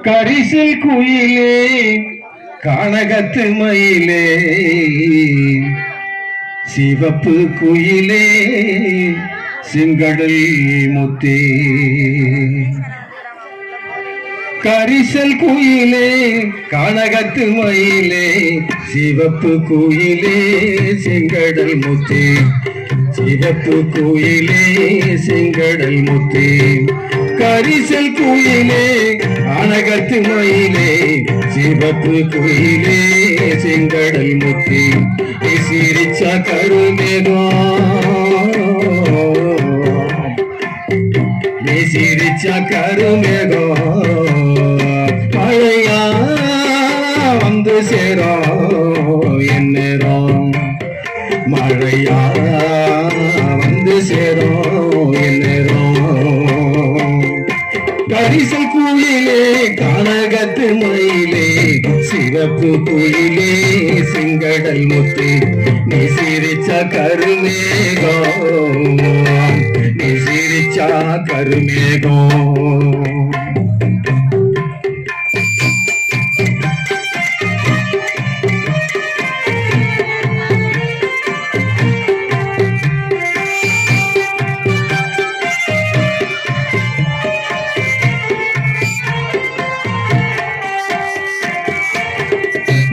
கரிசல் குயிலே கானகத்து மயிலே சிவப்பு குயிலே செங்கடல் முத்தே கரிசல் குயிலே கானகத்து மயிலே சிவப்பு குயிலே செங்கடல் முத்தே சிவப்பு குயிலே செங்கடல் முத்தே கரிசல் குயிலே கானகத்து மயிலே சிவப்பு குயிலே செங்கடல் முத்தே சிரிச்ச கருமேகம் சிரிச்ச கருமேகம் மழையா வந்து சேரும் என்னேரம் மழையா வந்து சேரும் என்னேரம் கரிசல் குயிலே கானகத்து மயிலே சிவப்பு குயிலே செங்கடல் முத்தே நீ சிரிச்ச கருமேகம் நீ சிரிச்சா கருமேகம்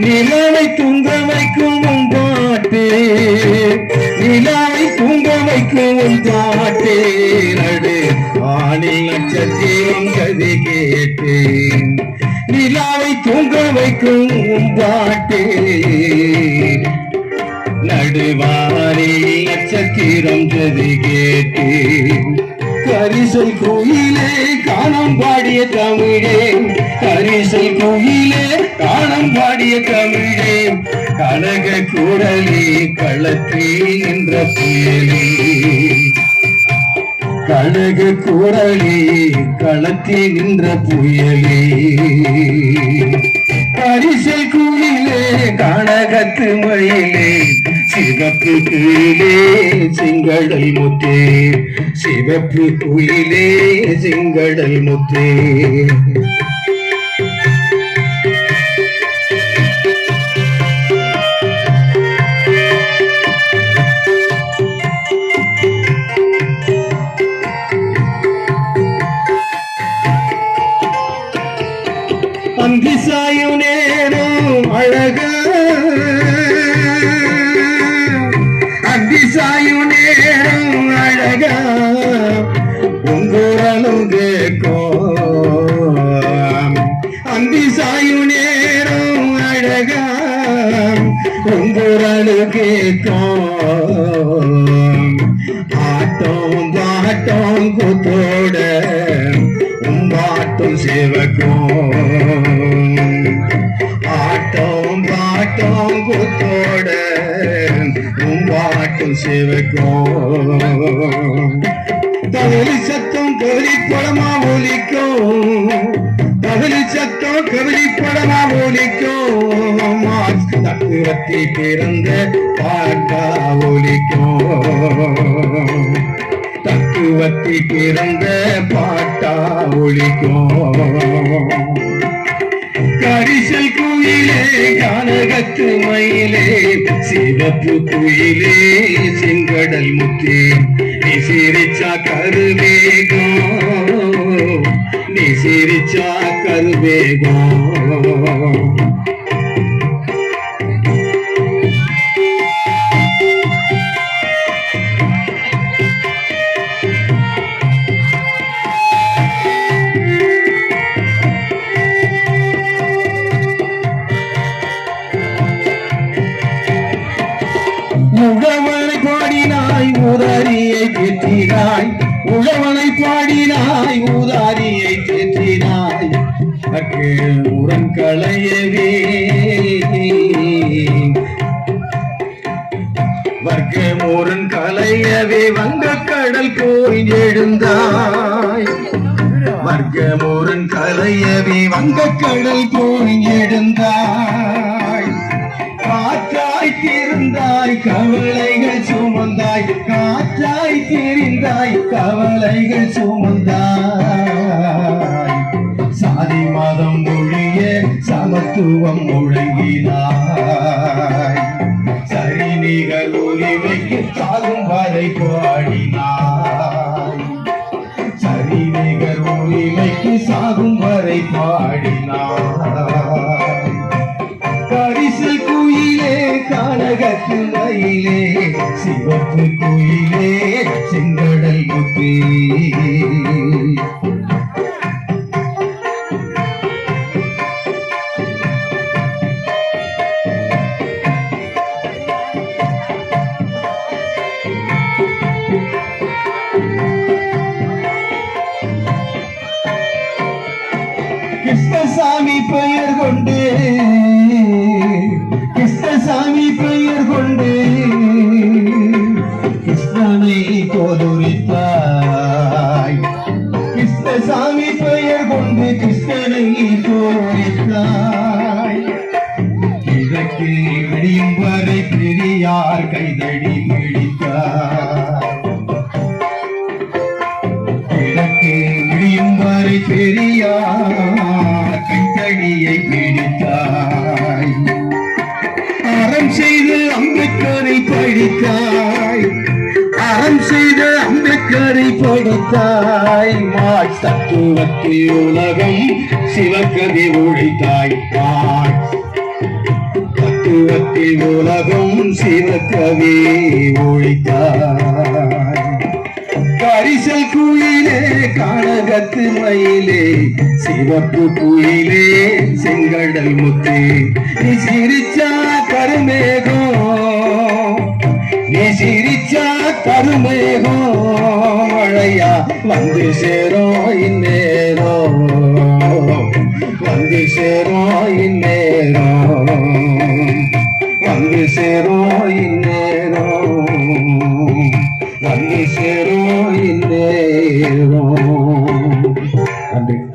நிலாவை தூங்க வைக்கும் பாட்டு நிலாவை தூங்க வைக்கும் பாட்டு நடு ஆணில் நட்சத்திரம் கதை கேட்டு நிலாவை தூங்க வைக்கும் பாட்டு நடுவானில் நட்சத்திரம் கதை கேட்டு கரிசல் கோயிலே காணம் பாடிய தமிழே கரிசல் கோயிலே காணம் பாடிய தமிழே கனக குரலி களத்தி நின்ற புயலே கனக குரலி களத்தி நின்ற புயலே கரிசல் கோயிலே கானகத்து மயிலே சிவப்பு குயிலே செங்கடல் முத்தே சிவப்பு குயிலே செங்கடல் முத்தே அந்தி சாயும் நேரம் அழகா அந்தி சாயும் நேரம் அழகா உங்குரலும் கேட்கும் அந்தி சாயும் நேரம் அழகா உங்குரலு கேட்கும் ஆட்டம் பாட்டம் கூத்தோட பாட்டும் சிவக்கும் ஆட்டம் பாட்டம் கூத்தோட பாட்டும் சிவக்கும் தவளி சத்தம் கவலி படமா ஒலிக்கும் தவளி சத்தம் கவலி படமா ஒலிக்கும் தத்துவத்தை பிறந்த பாட்டா ஒலிக்கும் தத்துவத்தை பிறந்த பாட்டா ஒலிக்கும் கரிசல் குயிலே கானகத்து மயிலே சிவப்பு குயிலே செங்கடல் முத்தே நீ சிரிச்சா கருவேகம் நீ சிரிச்சா கருவேகம் உழவனை பாடினாய் ஊதாரியை தேற்றினாய் உழவனை பாடினாய் ஊதாரியை தேற்றினாய் உடன் களையவே வர்க்கமூரன் களையவே வங்க கடல் போய் எழுந்தாய் வர்க்கமூரன் களையவே வங்க கடல் போய் எழுந்தாய் காற்றாய் திரிந்தாய் கவலைகள் சுமந்தாய் காற்றாய் திரிந்தாய் கவலைகள் சுமந்தாய் தத்துவம் முழங்கினாய் சரி நிகர் உரிமைக்கு சாகும் வரை பாடினாய் சரி நிகர் உரிமைக்கு சாகும் வரை பாடினாய் பரிசு குயிலே கானகத்து மயிலே சிவப்பு குயிலே செங்கடல் முத்தே கிருஷ்ணசாமி பெயர் கொண்டு கிருஷ்ணசாமி பெயர் கொண்டு கிருஷ்ணனை போதுரித்தாய் கிருஷ்ணசாமி பெயர் கொண்டு கிருஷ்ணனை போதுரித்தாய் கிழக்கு விடியும் வரை பெரியார் கைதடி பிடித்தார் கிழக்கு விடியும் வரை பெரியார் கைத்தடியை பிடித்தாய் அறம் செய்து அம்பேத்கரை படித்தாய் அறம் செய்து அம்பேத்கரை படித்தாய் மார்க்ஸ் தத்துவத்தில் உலகம் சிவகதி ஒழித்தாய் மார்க்ஸ் தத்துவத்தில் உலகம் சிவகவி ஒழித்தாய் பரிசல் குயிலே கானகத்து மயிலே சிவப்பு குயிலே செங்கடல் முத்தே நீ சிரிச்சா கருமேகம் நீ சிரிச்சா கருமேகம் மழையா வந்து சேரும் இந்நேரம் வந்து சேரும் இந்நேரம் வந்து சேரும் இந்நேரம் வந்து சேரும் இந்நேரம். நன்றி.